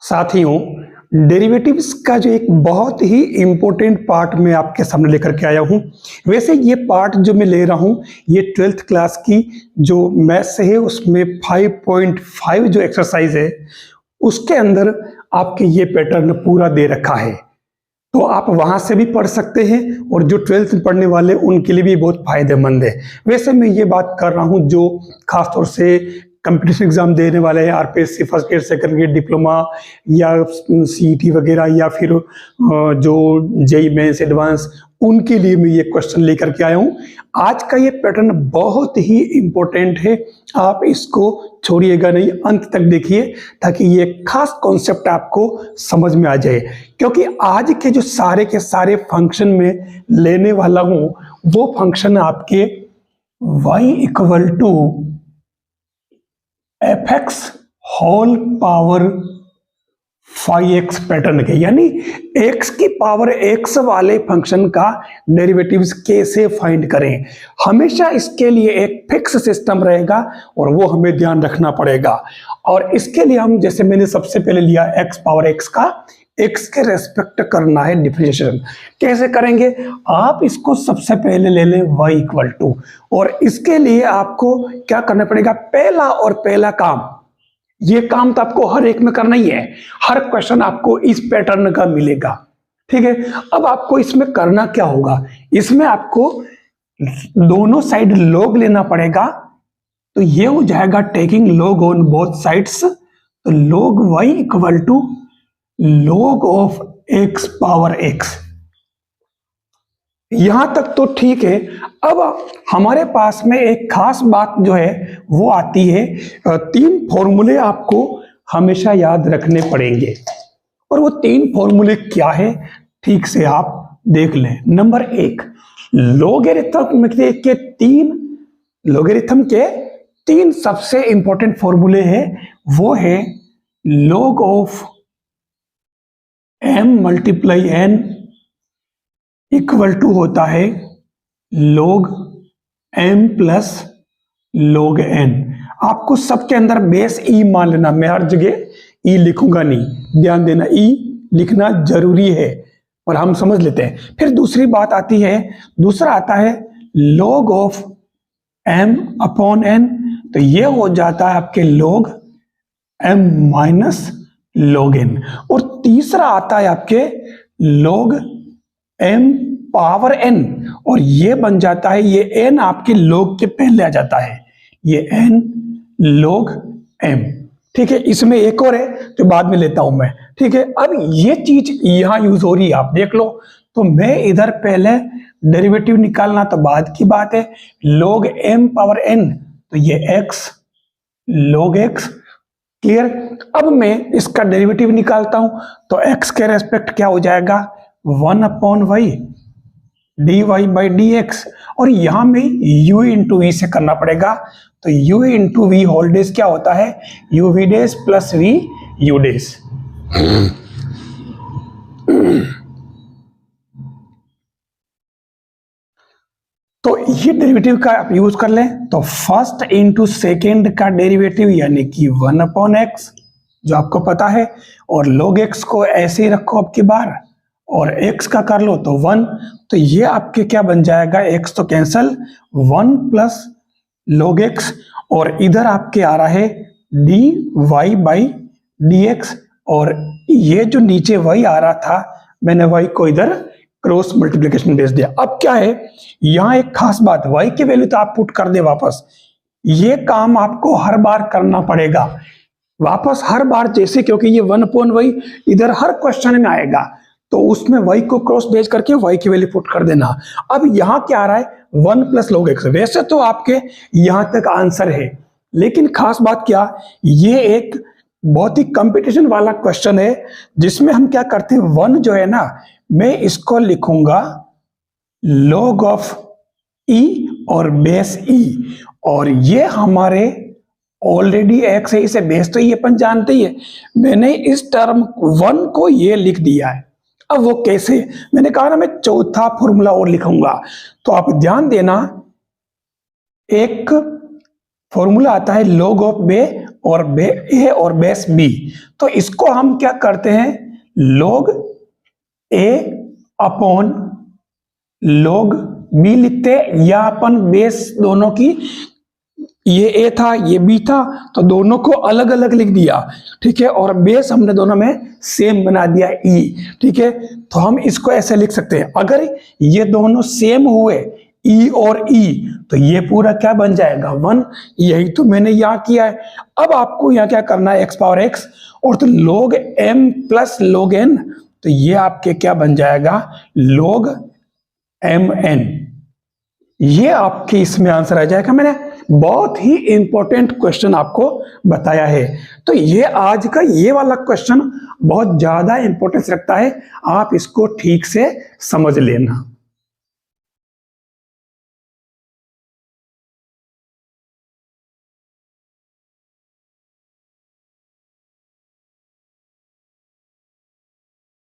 साथियों, डेरिवेटिव्स का जो एक बहुत ही इंपॉर्टेंट पार्ट मैं आपके सामने लेकर के आया हूं। वैसे ये पार्ट जो मैं ले रहा हूं ये 12th क्लास की जो मैथ्स है उसमें 5.5 जो एक्सरसाइज है उसके अंदर आपके ये पैटर्न पूरा दे रखा है, तो आप वहां से भी पढ़ सकते हैं और जो 12th में पढ़ने वाले उनके लिए भी बहुत फायदेमंद है। वैसे मैं ये बात कर रहा हूं जो खासतौर से कंपटीशन एग्जाम देने वाले हैं, RPSC first grade second grade diploma या सीईटी वगैरह या फिर जो जेई मेंस एडवांस, उनके लिए मैं ये क्वेश्चन लेकर के आया हूं। आज का ये पैटर्न बहुत ही इंपॉर्टेंट है, आप इसको छोड़िएगा नहीं, अंत तक देखिए ताकि ये खास कॉन्सेप्ट आपको समझ में आ जाए। क्योंकि आज के जो सारे के सारे फंक्शन में लेने वाला हूं वो फंक्शन आपके y equal to fx whole power 5x pattern के, यानी x की पावर x वाले फंक्शन का डेरिवेटिव्स कैसे फाइंड करें। हमेशा इसके लिए एक फिक्स सिस्टम रहेगा और वो हमें ध्यान रखना पड़ेगा। और इसके लिए हम, जैसे मैंने सबसे पहले लिया x पावर x का, x के रेस्पेक्ट करना है डिफरेंशिएशन। कैसे करेंगे? आप इसको सबसे पहले ले लें y इक्वल टू, और इसके लिए आपको क्या करना पड़ेगा? पहला काम, ये काम तो आपको हर एक में करना ही है, हर क्वेश्चन आपको इस पैटर्न का मिलेगा, ठीक है। अब आपको इसमें करना क्या होगा? इसमें आपको दोनों साइड log लेना पड़ेगा, तो ये हो जाएगा taking log on both sides, तो log y equal to log of x power x। यहां तक तो ठीक है। अब हमारे पास में एक खास बात जो है वो आती है, 3 फॉर्मूले आपको हमेशा याद रखने पड़ेंगे, और वो 3 फॉर्मूले क्या है ठीक से आप देख लें। नंबर 1, लोगरिथम के 3 सबसे इंपॉर्टेंट फॉर्मूले हैं, वो है log of m multiply n equal to होता है log m plus log n। आपको सबके अंदर बेस e मान लेना, मैं हर जगह e लिखूंगा नहीं, ध्यान देना e लिखना जरूरी है और हम समझ लेते हैं। फिर दूसरी बात आती है, दूसरा आता है log of m upon n, तो ये हो जाता है आपके log m minus log n। और तीसरा आता है आपके log m पावर n, और ये बन जाता है, ये n आपके log के पहले आ जाता है, ये n log m, ठीक है। इसमें एक और है जो बाद में लेता हूं मैं, ठीक है। अब ये चीज यहां यूज हो रही है, आप देख लो, तो मैं इधर पहले डेरिवेटिव निकालना तो बाद की बात है, log m पावर n, तो ये x log x, क्लियर। अब मैं इसका डेरिवेटिव निकालता हूं, तो x के रेस्पेक्ट क्या हो जाएगा? 1 upon y dy by dx, और यहां में u इंटू वी से करना पड़ेगा, तो u into V whole dash क्या होता है? u v dash plus v u dash. तो ये डेरिवेटिव का आप यूज कर लें, तो फर्स्ट इंटू सेकेंड का डेरिवेटिव यानी कि 1 अपॉन एक्स जो आपको पता है, और log x को ऐसे ही रखो अब की बार, और x का कर लो तो 1, तो ये आपके क्या बन जाएगा? x तो कैंसल, 1 प्लस log x, और इधर आपके आ रहा है dy बाई dx, और ये जो नीचे y आ रहा था मैंने y को इधर क्रॉस मल्टीप्लिकेशन भेज दिया। अब क्या है यहां एक खास बात, y की वैल्यू तो आप पुट कर दे वापस, ये काम आपको हर बार करना पड़ेगा वापस, हर बार जैसे, क्योंकि ये 1 अपॉन y इधर हर क्वेश्चन में आएगा, तो उसमें y को क्रॉस भेज करके y की वैल्यू पुट कर देना। अब यहां क्या आ रहा है? 1 प्लस log x। वैसे तो आपके यहां तक आंसर है, लेकिन खास बात क्या, ये एक बहुत ही कंपटीशन वाला क्वेश्चन है जिसमें हम क्या करते हैं, 1 जो है ना, मैं इसको लिखूंगा log ऑफ e और बेस e, और ये हमारे ऑलरेडी x है, इसे बेस तो ये अपन जानते ही है, मैंने इस टर्म 1 को ये लिख दिया है। अब वो कैसे? मैंने कहा ना मैं चौथा फॉर्मूला और लिखूंगा, तो आप ध्यान देना, एक फॉर्मूला आता है log ऑफ बे और बे ए और बेस बी। तो इसको हम क्या करते हैं, log ए अपॉन log बी लिखते हैं, या अपन बेस दोनों की, ये ए था ये बी था तो दोनों को अलग अलग लिख दिया, ठीक है, और बेस हमने दोनों में सेम बना दिया ई, ठीक है। तो हम इसको ऐसे लिख सकते हैं, अगर ये दोनों सेम हुए ई और ई तो ये पूरा क्या बन जाएगा 1, यही तो मैंने यहाँ किया है। अब आपको यहाँ क्या करना है, एक्स पावर एक्स और तो log m plus log n, तो ये आपके क्या बन जाएगा log mn, ये आपके इसमें आंसर आ जाएगा। मैंने बहुत ही इंपॉर्टेंट क्वेश्चन आपको बताया है, तो ये आज का ये वाला क्वेश्चन बहुत ज्यादा इंपॉर्टेंस रखता है, आप इसको ठीक से समझ लेना।